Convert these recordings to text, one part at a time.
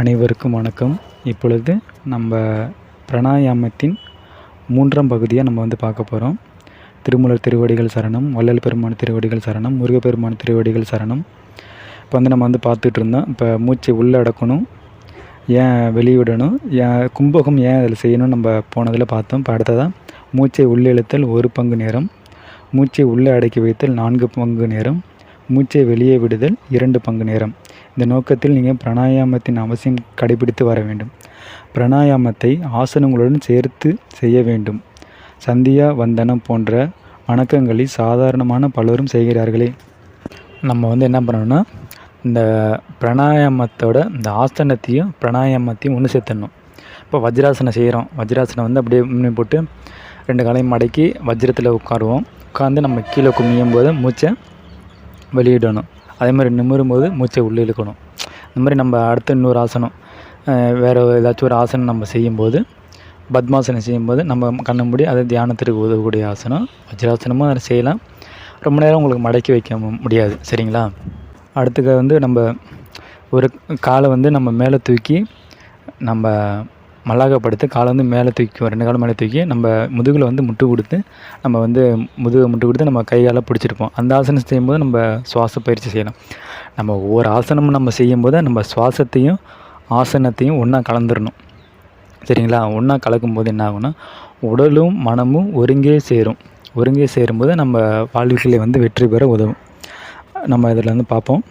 அனைவருக்கும் வணக்கம். இப்பொழுது நம்ம பிராணாயாமத்தின் 3ஆம் பகுதியை நம்ம பார்க்க போகிறோம். திருமூலர் திருவடிகள் சரணம், வள்ளல் பெருமான் திருவடிகள் சரணம், முருகப்பெருமான் திருவடிகள் சரணம். இப்போ நம்ம பார்த்துட்டு இருந்தோம். இப்போ மூச்சை உள்ளே அடக்கணும், ஏன் வெளியிடணும், ஏன் கும்பகம் ஏன் அதில் செய்யணும் நம்ம போனதில் பார்த்தோம். இப்போ அடுத்ததாக மூச்சை உள்ளே இழுத்தல் 1 பங்கு நேரம், மூச்சை உள்ளே அடக்கி வைத்தல் 4 பங்கு நேரம், மூச்சை வெளியே விடுதல் 2 பங்கு நேரம். இந்த நோக்கத்தில் நீங்கள் பிராணாயாமத்தின் அவசியம் கடைபிடித்து வர வேண்டும். பிராணாயாமத்தை ஆசனங்களுடன் சேர்த்து செய்ய வேண்டும். சந்தியா வந்தனம் போன்ற வணக்கங்களில் சாதாரணமான பலரும் செய்கிறார்களே. நம்ம என்ன பண்ணணும்னா, இந்த பிராணாயாமத்தோட இந்த ஆசனத்தையும் பிராணாயாமத்தையும் ஒன்று சேர்த்துடணும். இப்போ வஜ்ராசனம் செய்கிறோம். வஜ்ராசனம் அப்படியே முன்னே போட்டு 2 காலையும் மடக்கி வஜ்ரத்தில் உட்காருவோம். உட்காந்து நம்ம கீழே குமியும் போது மூச்சை வெளியிடணும். அதே மாதிரி நிமிரும் போது மூச்சை உள்ளே இழுக்கணும். இந்த மாதிரி நம்ம அடுத்த இன்னொரு ஆசனம், வேறு ஏதாச்சும் ஒரு ஆசனம் நம்ம செய்யும்போது, பத்மாசனம் செய்யும்போது நம்ம கண்ண மூடி அதை தியானத்திற்கு உதவக்கூடிய ஆசனம். வஜ்ராசனமும் அதை செய்யலாம். ரொம்ப நேரம் உங்களுக்கு மடக்கி வைக்க முடியாது, சரிங்களா? அடுத்து நம்ம ஒரு காலை நம்ம மேலே தூக்கி நம்ம மல்லாகப்படுத்தி காலை மேலே தூக்கி 2 காலம் மேலே தூக்கி நம்ம முதுகில் முட்டு கொடுத்து நம்ம முதுகை முட்டு கொடுத்து நம்ம கையால் பிடிச்சிருப்போம். அந்த ஆசனம் செய்யும்போது நம்ம சுவாச பயிற்சி செய்யலாம். நம்ம ஒவ்வொரு ஆசனமும் நம்ம செய்யும்போது நம்ம சுவாசத்தையும் ஆசனத்தையும் ஒன்றா கலந்துடணும், சரிங்களா? ஒன்றா கலக்கும்போது என்ன ஆகும்னா, உடலும் மனமும் ஒருங்கே சேரும். ஒருங்கே சேரும்போது நம்ம வாழ்க்கையில் வெற்றி பெற உதவும். நம்ம இதில் பார்ப்போம்.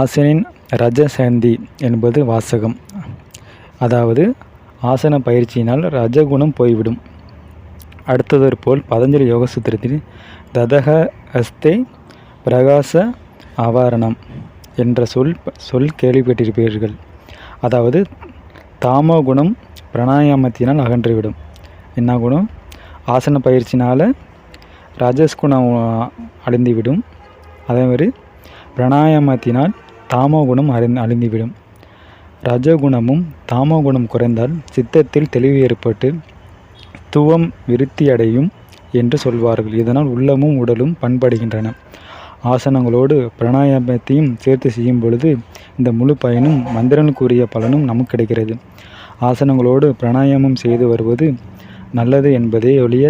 ஆசனின் ரஜசந்தி என்பது வாசகம். அதாவது ஆசன பயிற்சியினால் ரஜகுணம் போய்விடும். அடுத்தது போல் பதஞ்சலி யோக சூத்திரத்தில் ததக அஸ்தே பிரகாச ஆவாரணம் என்ற சொல் கேள்விப்பட்டிருப்பீர்கள். அதாவது தாமோ குணம் பிராணாயாமத்தினால் அகன்றுவிடும். என்ன குணம்? ஆசன பயிற்சினால் ரஜஸ்குணம் அழிந்துவிடும். அதே மாதிரி பிராணாயாமத்தினால் தாமோ குணம் அழிந்துவிடும். ரஜகுணமும் தாமோ குணம் குறைந்தால் சித்தத்தில் தெளிவு ஏற்பட்டு துவம் விருத்தியடையும் என்று சொல்வார்கள். இதனால் உள்ளமும் உடலும் பண்படுகின்றன. ஆசனங்களோடு பிராணாயாமத்தையும் சேர்த்து செய்யும் பொழுது இந்த முழு பயனும் மந்திரனுக்குரிய பலனும் நமக்கு கிடைக்கிறது. ஆசனங்களோடு பிராணாயாமம் செய்து வருவது நல்லது என்பதே ஒழிய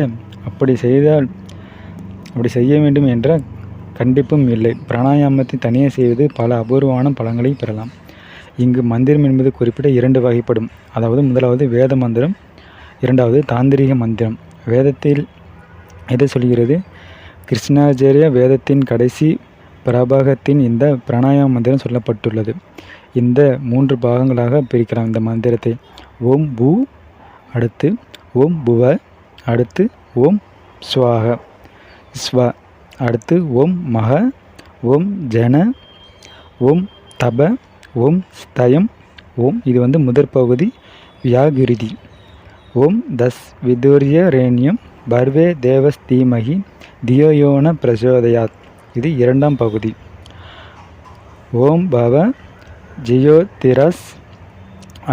அப்படி செய்ய வேண்டும் என்ற கண்டிப்பும் இல்லை. பிராணாயாமத்தை தனியே செய்வது பல அபூர்வமான பலன்களை பெறலாம். இங்கு மந்திரம் என்பது குறிப்பிட்ட 2 வகைப்படும். அதாவது முதலாவது வேத மந்திரம், 2வது தாந்திரிக மந்திரம். வேதத்தில் எதை சொல்கிறது? கிருஷ்ணாச்சாரிய வேதத்தின் கடைசி பிரபாகத்தின் இந்த பிராணாயாம மந்திரம் சொல்லப்பட்டுள்ளது. இந்த 3 பாகங்களாக பிரிக்கலாம் இந்த மந்திரத்தை. ஓம் பூ, அடுத்து ஓம் புவ, அடுத்து ஓம் ஸ்வாக ஸ்வ, அடுத்து ஓம் மக, ஓம் ஜன, ஓம் தப, ஓம் ஸ்தயம், ஓம் இது முதற் பகுதி வியாகிருதி. ஓம் தஸ் விதுரிய ரேணியம் பர்வே தேவஸ் தீமகி தியோயோன பிரசோதயாத், இது 2ஆம் பகுதி. ஓம் பவ ஜியோதிரஸ்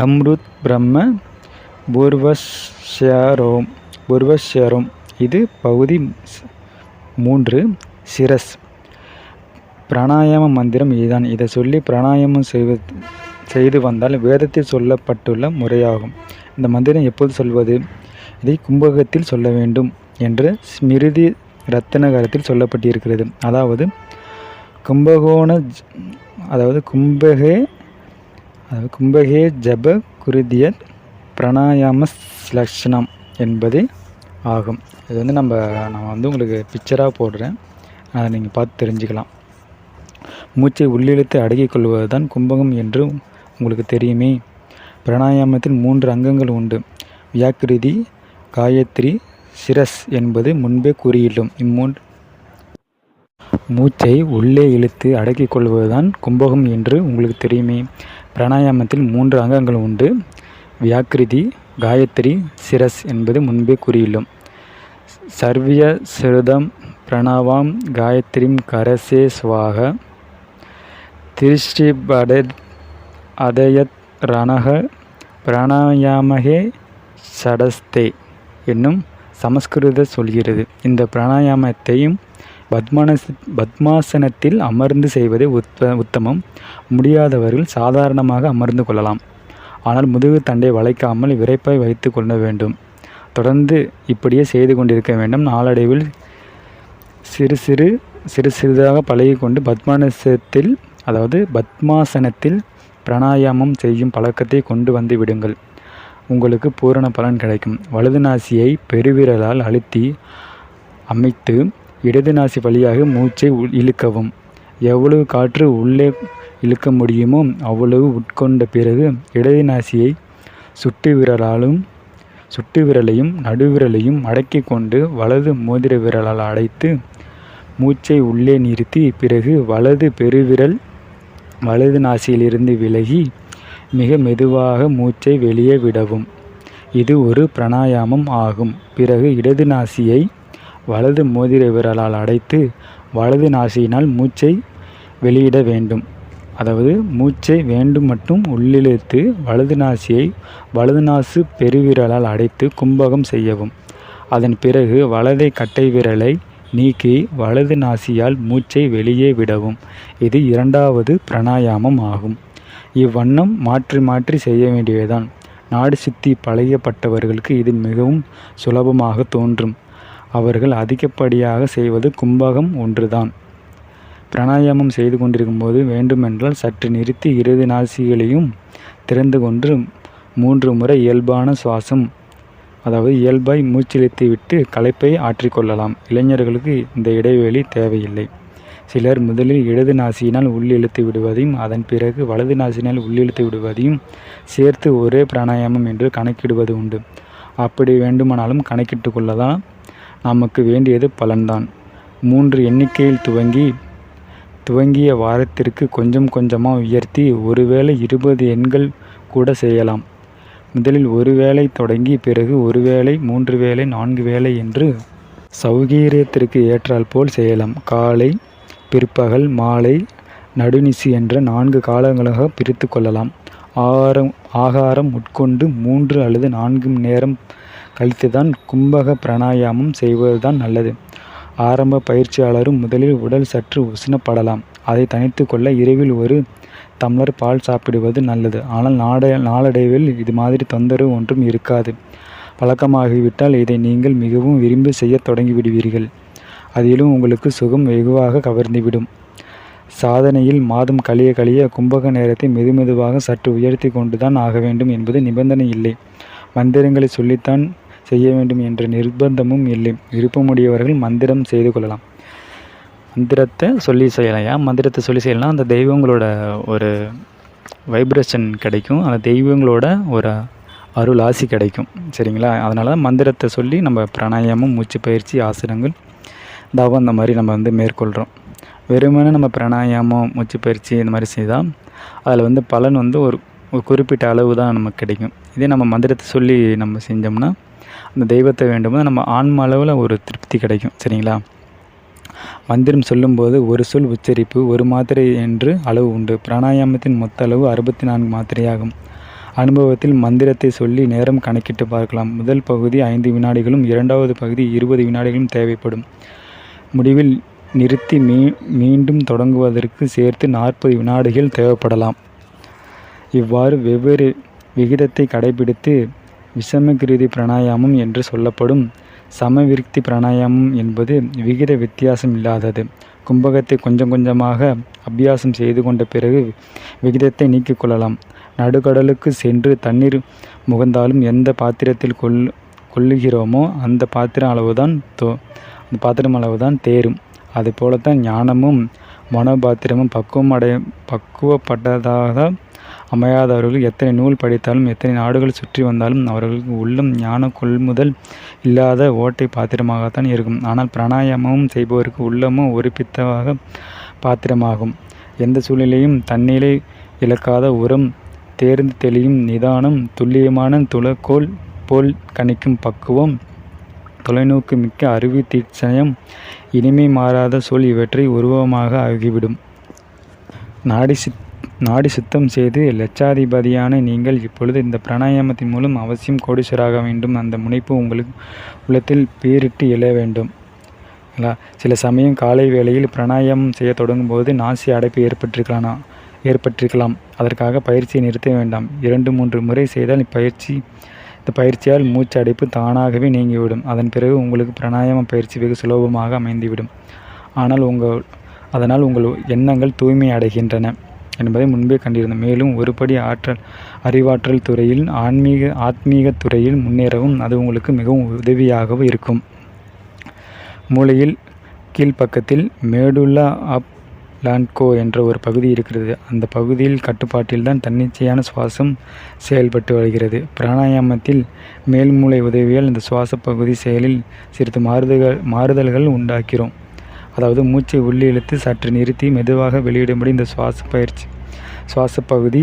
அம்ருத் பிரம்ம பூர்வஸ்யரோம், இது பகுதி 3 சிரஸ். பிராணாயாம மந்திரம் இதுதான். இதை சொல்லி பிராணாயாமம் செய்து வந்தால் வேதத்தில் சொல்லப்பட்டுள்ள முறையாகும். இந்த மந்திரம் எப்போது சொல்வது? இதை கும்பகத்தில் சொல்ல வேண்டும் என்று ஸ்மிருதி ரத்னகரத்தில் சொல்லப்பட்டிருக்கிறது. அதாவது கும்பகே ஜப குருதியத் பிராணாயாம லக்ஷணம் என்பதே ஆகும். இது நான் உங்களுக்கு பிக்சராக போடுறேன், அதை நீங்கள் பார்த்து தெரிஞ்சுக்கலாம். மூச்சை உள்ளிழுத்து அடக்கிக் கொள்வது தான் கும்பகம் என்று உங்களுக்கு தெரியுமே. பிராணாயாமத்தில் 3 அங்கங்கள் உண்டு. வியாக்கிருதி, காயத்ரி, சிரஸ் என்பது முன்பே கூறியுள்ளோம். மூச்சை உள்ளே இழுத்து அடக்கிக் கொள்வது தான் கும்பகம் என்று உங்களுக்கு தெரியுமே. பிராணாயாமத்தில் 3 அங்கங்கள் உண்டு. வியாக்கிருதி, காயத்ரி, சிரஸ் என்பது முன்பே கூறியுள்ளோம். சர்விய சிருதம் பிரணவாம் காயத்ரிம் கரசே ஸ்வாக திருஷ்டிபடத் அதயத் ரணக பிராணாயாமகே சடஸ்தே என்னும் சமஸ்கிருத சொல்கிறது. இந்த பிராணாயாமத்தையும் பத்மாசனத்தில் அமர்ந்து செய்வதே உத்தமம். முடியாதவர்கள் சாதாரணமாக அமர்ந்து கொள்ளலாம். ஆனால் முதுகு தண்டை வளைக்காமல் விறைப்பாய் வைத்து கொள்ள வேண்டும். தொடர்ந்து இப்படியே செய்து கொண்டிருக்க வேண்டும். நாளடைவில் சிறிதாக பழகி கொண்டு பத்மாசனத்தில் பிராணாயாமம் செய்யும் பழக்கத்தை கொண்டு வந்து விடுங்கள். உங்களுக்கு பூரண பலன் கிடைக்கும். வலது நாசியை பெருவிரலால் அழுத்தி அமைத்து இடது நாசி வழியாக மூச்சை இழுக்கவும். எவ்வளவு காற்று உள்ளே இழுக்க முடியுமோ அவ்வளவு உட்கொண்ட பிறகு இடது நாசியை சுட்டு விரலையும் நடுவிரலையும் அடக்கி கொண்டு வலது மோதிர விரலால் அடைத்து மூச்சை உள்ளே நிறுத்தி பிறகு வலது பெருவிரல் வலது நாசியிலிருந்து விலகி மிக மெதுவாக மூச்சை வெளியே விடவும். இது ஒரு பிராணாயாமம் ஆகும். பிறகு இடது நாசியை வலது மோதிர விரலால் அடைத்து வலது நாசியினால் மூச்சை வெளியிட வேண்டும். அதாவது மூச்சை மட்டும் உள்ளிழுத்து வலது நாசியை வலது நாசு பெருவிரலால் அடைத்து கும்பகம் செய்யவும். அதன் பிறகு வலதை கட்டை விரலை நீக்கி வலது நாசியால் மூச்சை வெளியே விடவும். இது இரண்டாவது பிராணாயாமம் ஆகும். இவ்வண்ணம் மாற்றி மாற்றி செய்ய வேண்டியதுதான். நாடி சுத்தி பழகப்பட்டவர்களுக்கு இது மிகவும் சுலபமாக தோன்றும். அவர்கள் அதிகப்படியாக செய்வது கும்பகம் ஒன்றுதான். பிராணாயாமம் செய்து கொண்டிருக்கும் போது வேண்டுமென்றால் சற்று நிறுத்தி இரு நாசிகளையும் திறந்து கொண்டு 3 முறை இயல்பான சுவாசம், அதாவது இயல்பாய் மூச்சிழுத்து விட்டு களைப்பை ஆற்றிக்கொள்ளலாம். இளைஞர்களுக்கு இந்த இடைவெளி தேவையில்லை. சிலர் முதலில் இடது நாசியினால் உள்ளிழுத்து விடுவதையும் அதன் பிறகு வலது நாசியினால் உள்ளிழுத்து விடுவதையும் சேர்த்து ஒரே பிராணாயாமம் என்று கணக்கிடுவது உண்டு. அப்படி வேண்டுமானாலும் கணக்கிட்டு கொள்ளலாம். நமக்கு வேண்டியது பலன்தான். 3 எண்ணிக்கையில் துவங்கிய வாரத்திற்கு கொஞ்சம் கொஞ்சமாக உயர்த்தி ஒருவேளை 20 எண்கள் கூட செய்யலாம். முதலில் ஒரு வேளை தொடங்கி பிறகு 1 வேளை, 3 வேளை, 4 வேளை என்று சௌகரியத்திற்கு ஏற்றால் போல் செய்யலாம். காலை, பிற்பகல், மாலை, நடுநிசி என்ற 4 காலங்களாக பிரித்து கொள்ளலாம். ஆகாரம் உட்கொண்டு 3 அல்லது 4 நேரம் கழித்துதான் கும்பக பிராணாயாமம் செய்வதுதான் நல்லது. ஆரம்ப பயிற்சியாளரும் முதலில் உடல் சற்று உஷ்ணப்படலாம். அதை தணித்து கொள்ள இரவில் 1 டம்ளர் பால் சாப்பிடுவது நல்லது. ஆனால் நாளடைவில் இது மாதிரி தொந்தரவு ஒன்றும் இருக்காது. பழக்கமாகிவிட்டால் இதை நீங்கள் மிகவும் விரும்பி செய்ய தொடங்கிவிடுவீர்கள். அதிலும் உங்களுக்கு சுகம் வெகுவாக கவர்ந்துவிடும். சாதனையில் மாதம் கழிய கும்பக நேரத்தை மெதுவாக சற்று உயர்த்தி கொண்டுதான் ஆக வேண்டும் என்பது நிபந்தனை இல்லை. மந்திரங்களை சொல்லித்தான் செய்ய வேண்டும் என்ற நிர்பந்தமும் இல்லை. விருப்பமுடையவர்கள் மந்திரம் செய்து கொள்ளலாம். மந்திரத்தை சொல்லி செய்யலாம். மந்திரத்தை சொல்லி செய்யலாம். அந்த தெய்வங்களோட ஒரு வைப்ரேஷன் கிடைக்கும். அந்த தெய்வங்களோட ஒரு அருள் ஆசி கிடைக்கும். சரிங்களா? அதனால மந்திரத்தை சொல்லி நம்ம பிராணாயாமம், மூச்சு பயிற்சி, ஆசனங்கள், தவம் இந்த மாதிரி நம்ம மேற்கொள்கிறோம். வெறுமனே நம்ம பிராணாயாமம், மூச்சு பயிற்சி இந்த மாதிரி செய்தால் அதில் பலன் ஒரு குறிப்பிட்ட அளவு தான் நமக்கு கிடைக்கும். இதே நம்ம மந்திரத்தை சொல்லி நம்ம செஞ்சோம்னா அந்த தெய்வத்தை வேண்டும்போது நம்ம ஆன்ம அளவில் ஒரு திருப்தி கிடைக்கும். சரிங்களா? மந்திரம் சொல்லும்போது ஒரு சொல் உச்சரிப்பு 1 மாத்திரை என்று அளவு உண்டு. பிராணாயாமத்தின் மொத்த அளவு 64 மாத்திரையாகும். அனுபவத்தில் மந்திரத்தை சொல்லி நேரம் கணக்கிட்டு பார்க்கலாம். முதல் பகுதி 5 வினாடிகளும் 2வது பகுதி 20 வினாடிகளும் தேவைப்படும். முடிவில் நிறுத்தி மீண்டும் தொடங்குவதற்கு சேர்த்து 40 வினாடிகள் தேவைப்படலாம். இவ்வாறு வெவ்வேறு விகிதத்தை கடைபிடித்து விஷமகிருதி பிராணாயாமம் என்று சொல்லப்படும் சமவிருத்தி பிராணாயாமம் என்பது விகித வித்தியாசம் இல்லாதது. கும்பகத்தை கொஞ்சம் கொஞ்சமாக அபியாசம் செய்து கொண்ட பிறகு விகிதத்தை நீக்கிக் கொள்ளலாம். நடுக்கடலுக்கு சென்று தண்ணீர் முகந்தாலும் எந்த பாத்திரத்தில் கொள்ளுகிறோமோ அந்த பாத்திரம் அளவுதான் தேரும். அதுபோலத்தான் ஞானமும் மனோபாத்திரமும் பக்குவப்பட்டதாக அமையாதவர்கள் எத்தனை நூல் படித்தாலும் எத்தனை நாடுகள் சுற்றி வந்தாலும் அவர்களுக்கு உள்ளம் ஞான கொள்முதல் இல்லாத ஓட்டை பாத்திரமாகத்தான் இருக்கும். ஆனால் பிராணாயாமமும் செய்பவருக்கு உள்ளமும் ஒரு பித்தவாக பாத்திரமாகும். எந்த சூழ்நிலையும் தண்ணீரை இழக்காத உரம், தேர்ந்து தெளியும் நிதானம், துல்லியமான துளக்கோல் போல் கணிக்கும் பக்குவம், தொலைநோக்கு மிக்க அறிவு தீட்சயம், இனிமை மாறாத சொல் இவற்றை உருவமாக ஆகிவிடும். நாடி சுத்தம் செய்து லட்சாதிபதியான நீங்கள் இப்பொழுது இந்த பிராணாயாமத்தின் மூலம் அவசியம் கோடீஸ்வராக வேண்டும். அந்த முனைப்பு உங்களுக்கு உள்ளத்தில் பேரிட்டு எழ வேண்டும் சில சமயம் காலை வேளையில் பிராணாயாமம் செய்ய தொடங்கும்போது நாசி அடைப்பு ஏற்பட்டிருக்கலாம். அதற்காக பயிற்சியை நிறுத்த வேண்டாம். 2-3 முறை செய்தால் இந்த பயிற்சியால் மூச்சு அடைப்பு தானாகவே நீங்கிவிடும். அதன் பிறகு உங்களுக்கு பிராணாயாம பயிற்சி வெகு சுலபமாக அமைந்துவிடும். அதனால் உங்கள் எண்ணங்கள் தூய்மை அடைகின்றன என்பதை முன்பே கண்டிருந்தோம். மேலும் ஒருபடி அறிவாற்றல் துறையில் ஆத்மீக துறையில் முன்னேறவும் அது உங்களுக்கு மிகவும் உதவியாகவும் இருக்கும். மூளையில் கீழ்ப்பக்கத்தில் மேடுல்லா ஆப் லான்கோ என்ற ஒரு பகுதி இருக்கிறது. அந்த பகுதியில் கட்டுப்பாட்டில்தான் தன்னிச்சையான சுவாசம் செயல்பட்டு வருகிறது. பிராணாயாமத்தில் மேல்மூளை உதவியால் இந்த சுவாச பகுதி செயலில் சிறிது மாறுதல்கள் உண்டாக்கிறோம். அதாவது மூச்சை உள்ளே இழுத்து சற்று நிறுத்தி மெதுவாக வெளியிடும்படி இந்த சுவாச பகுதி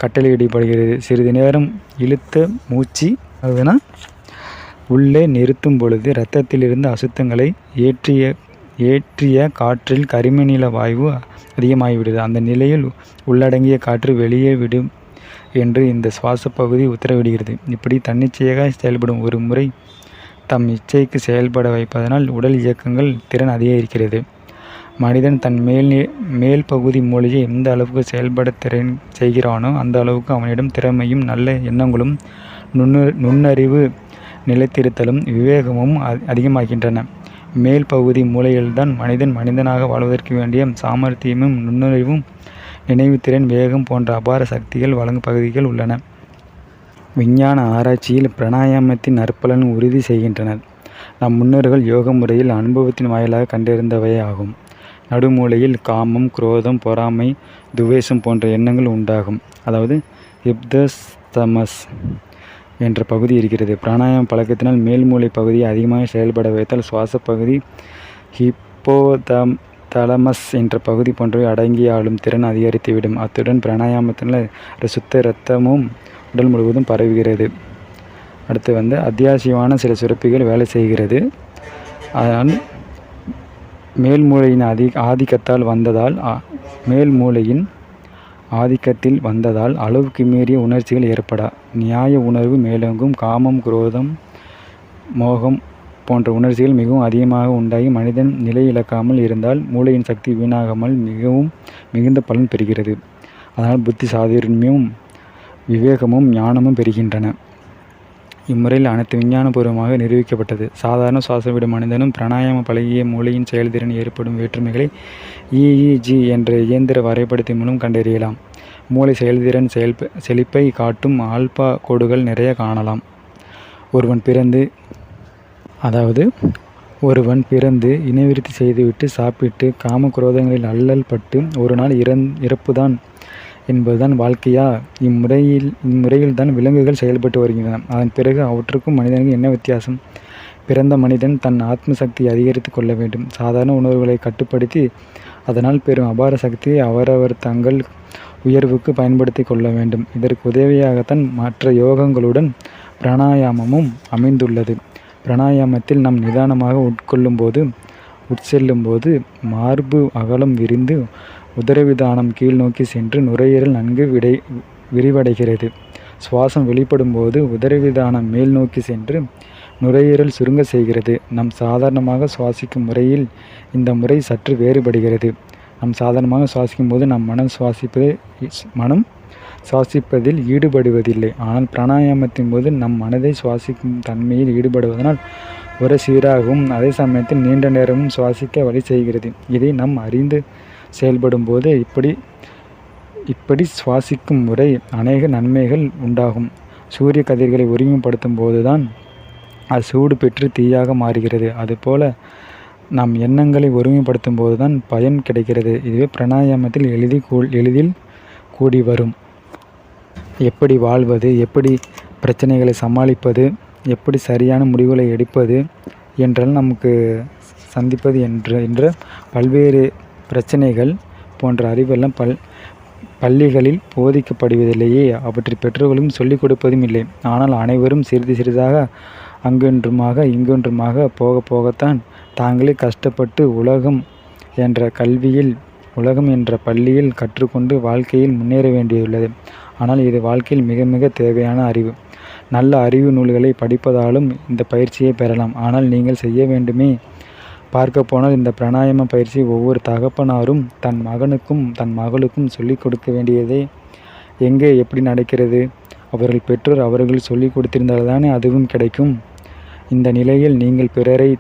கட்டளையிடப்படுகிறது. சிறிது நேரம் இழுத்த மூச்சு உள்ளே நிறுத்தும் பொழுது இரத்தத்திலிருந்து அசுத்தங்களை ஏற்றிய காற்றில் கரிமநில வாயு அதிகமாகிவிடுது. அந்த நிலையில் உள்ளடங்கிய காற்று வெளியே விடும் என்று இந்த சுவாச பகுதி உத்தரவிடுகிறது. இப்படி தன்னிச்சையாக செயல்படும் ஒரு முறை தம் இச்சைக்கு செயல்பட வைப்பதனால் உடல் இயக்கங்கள் திறன் அதிகரிக்கிறது. மனிதன் தன் மேல் பகுதி மூளையை எந்த அளவுக்கு செயல்பட செய்கிறானோ அந்த அளவுக்கு அவனிடம் திறமையும் நல்ல எண்ணங்களும் நுண்ணறிவு நிலைத்திருத்தலும் விவேகமும் அதிகமாகின்றன. மேல் பகுதி மூளையில்தான் மனிதனாக வாழ்வதற்கு வேண்டிய சாமர்த்தியமும் நுண்ணறிவும் நினைவுத்திறன் வேகம் போன்ற அபார சக்திகள் வழங்கும் பகுதிகள் உள்ளன. விஞ்ஞான ஆராய்ச்சியில் பிராணாயாமத்தின் நற்பலன் உறுதி செய்கின்றனர். நம் முன்னோர்கள் யோக முறையில் அனுபவத்தின் வாயிலாக கண்டறிந்தவையே ஆகும். நடுமூலையில் காமம், குரோதம், பொறாமை, துவேஷம் போன்ற எண்ணங்கள் உண்டாகும். அதாவது ஹிப்தஸ்தமஸ் என்ற பகுதி இருக்கிறது. பிராணாயாம பழக்கத்தினால் மேல்மூளை பகுதியை அதிகமாக செயல்பட வைத்தால் சுவாச பகுதி, ஹிப்போதலமஸ் என்ற பகுதி போன்றவை அடங்கி ஆளும் திறன் அதிகரித்துவிடும். அத்துடன் பிராணாயாமத்தினால் சுத்த இரத்தமும் உடல் முழுவதும் பரவுகிறது. அடுத்து அத்தியாவசியமான சில சுரப்பிகள் வேலை செய்கிறது. அதனால் மேல்மூளையின் ஆதிக்கத்தில் வந்ததால் அளவுக்கு மீறிய உணர்ச்சிகள் ஏற்படா. நியாய உணர்வு மேலோங்கும். காமம், குரோதம், மோகம் போன்ற உணர்ச்சிகள் மிகவும் அதிகமாக உண்டாகி மனிதன் நிலை இழக்காமல் இருந்தால் மூளையின் சக்தி வீணாகாமல் மிகுந்த பலன் பெறுகிறது. அதனால் புத்தி சாதுரியமும் விவேகமும் ஞானமும் பெறுகின்றன. இம்முறையில் அனைத்து விஞ்ஞானபூர்வமாக நிரூபிக்கப்பட்டது. சாதாரண சுவாசவிடும் மனிதனும் பிராணாயாம பழகிய மூளையின் செயல்திறன் ஏற்படும் வேற்றுமைகளை EEG என்ற இயந்திர வரைபடத்தின் மூலம் கண்டறியலாம். மூளை செயல்திறன் செழிப்பை காட்டும் ஆல்பா கோடுகள் நிறைய காணலாம். ஒருவன் பிறந்து இனவிருத்தி செய்துவிட்டு சாப்பிட்டு காம குரோதங்களில் அல்லல் பட்டு ஒரு நாள் இறப்புதான் என்பதுதான் வாழ்க்கையா? இம்முறையில் தான் விலங்குகள் செயல்பட்டு வருகின்றன. அதன் பிறகு அவற்றுக்கும் மனிதனுக்கும் என்ன வித்தியாசம்? பிறந்த மனிதன் தன் ஆத்ம சக்தியை அதிகரித்து கொள்ள வேண்டும். சாதாரண உணர்வுகளை கட்டுப்படுத்தி அதனால் பெறும் அபார சக்தியை அவரவர் தங்கள் உயர்வுக்கு பயன்படுத்தி கொள்ள வேண்டும். இதற்கு உதவியாகத்தான் மற்ற யோகங்களுடன் பிராணாயாமமும் அமைந்துள்ளது. பிராணாயாமத்தில் நாம் நிதானமாக உட்செல்லும் போது மார்பு அகலம் விரிந்து உதரவிதானம் கீழ் நோக்கி சென்று நுரையீரல் நன்கு விரிவடைகிறது. சுவாசம் வெளிப்படும் போது உதரவிதானம் மேல் நோக்கி சென்று நுரையீரல் சுருங்க செய்கிறது. நாம் சாதாரணமாக சுவாசிக்கும் முறையில் இந்த முறை சற்று வேறுபடுகிறது. நாம் சாதாரணமாக சுவாசிக்கும் போது நம் மனம் சுவாசிப்பதில் ஈடுபடுவதில்லை. ஆனால் பிராணாயாமத்தின் போது நம் மனதை சுவாசிக்கும் தன்மையில் ஈடுபடுவதனால் ஒரு சீராகவும் அதே சமயத்தில் நீண்ட நேரமும் சுவாசிக்க வழி செய்கிறது. இதை நாம் அறிந்து செயல்படும் போது இப்படி சுவாசிக்கும் முறை அநேக நன்மைகள் உண்டாகும். சூரிய கதிர்களை ஒருமைப்படுத்தும் போதுதான் அது சூடு பெற்று தீயாக மாறுகிறது. அதுபோல நாம் எண்ணங்களை ஒருமைப்படுத்தும் போதுதான் பயன் கிடைக்கிறது. இதுவே பிராணாயாமத்தில் எளிதில் கூடி வரும். எப்படி வாழ்வது, எப்படி பிரச்சனைகளை சமாளிப்பது, எப்படி சரியான முடிவுகளை எடுப்பது என்றால் நமக்கு சந்திப்பது என்ற பல்வேறு பிரச்சனைகள் போன்ற அறிவெல்லாம் பள்ளிகளில் போதிக்கப்படுவதில்லையே. அவற்றை பெற்றோர்களும் சொல்லிக் கொடுப்பதும் இல்லை. ஆனால் அனைவரும் சிறிது சிறிதாக இங்கொன்றுமாக போகத்தான் தாங்களே கஷ்டப்பட்டு உலகம் என்ற பள்ளியில் கற்றுக்கொண்டு வாழ்க்கையில் முன்னேற வேண்டியுள்ளது. ஆனால் இது வாழ்க்கையில் மிக மிக தேவையான அறிவு. நல்ல அறிவு நூல்களை படிப்பதாலும் இந்த பயிற்சியை பெறலாம். ஆனால் நீங்கள் செய்ய வேண்டுமே பார்க்க போனால் இந்த பிராணாயாம பயிற்சி ஒவ்வொரு தகப்பனாரும் தன் மகனுக்கும் தன் மகளுக்கும் சொல்லிக் கொடுக்க வேண்டியதே எங்கே எப்படி நடக்கிறது. அவர்கள் பெற்றோர் அவர்கள் சொல்லிக் கொடுத்திருந்தால் தானே அதுவும் கிடைக்கும். இந்த நிலையில் நீங்கள் பிறரை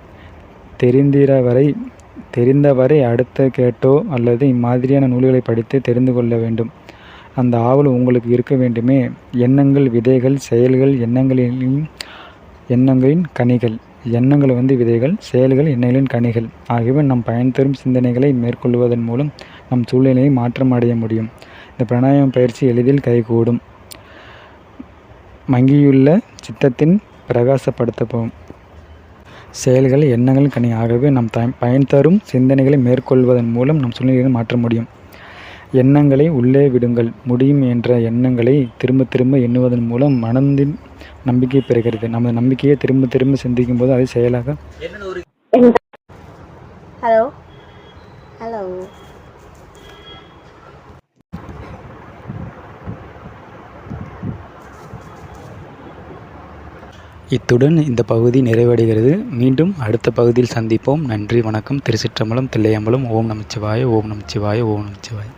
தெரிந்தவரை அடுத்த கேட்டோ அல்லது இம்மாதிரியான நூல்களை படித்து தெரிந்து கொள்ள வேண்டும். அந்த ஆவல் உங்களுக்கு இருக்க வேண்டுமே. எண்ணங்கள் விதைகள், செயல்கள் எண்ணங்களின் கனிகள். எண்ணங்கள் விதைகள், செயல்கள் எண்ணங்களின் கனிகள். ஆகியவை நம் பயன் தரும் சிந்தனைகளை மேற்கொள்வதன் மூலம் நம் சூழ்நிலையை மாற்றம் அடைய முடியும். இந்த பிராணாயாம பயிற்சி எளிதில் கைகூடும். மங்கியுள்ள சித்தத்தின் பிரகாசப்படுத்தவும் செயல்கள் எண்ணங்கள் கனி. ஆகவே நம் பயன் தரும் சிந்தனைகளை மேற்கொள்வதன் மூலம் நம் சூழ்நிலையை மாற்ற முடியும். எண்ணங்களை உள்ளே விடுங்கள். முடியும் என்ற எண்ணங்களை திரும்ப திரும்ப எண்ணுவதன் மூலம் மனதின் நம்பிக்கை பெறுகிறது. நமது நம்பிக்கையை திரும்ப திரும்ப சிந்திக்கும் போது அதை செயலாக ஹலோ ஹலோ இத்துடன் இந்த பகுதி நிறைவடைகிறது. மீண்டும் அடுத்த பகுதியில் சந்திப்போம். நன்றி, வணக்கம். திருச்சிற்றம்பலம், தில்லையம்பலம். ஓம் நமச்சிவாய, ஓம் நமச்சிவாய, ஓம் நமச்சிவாய.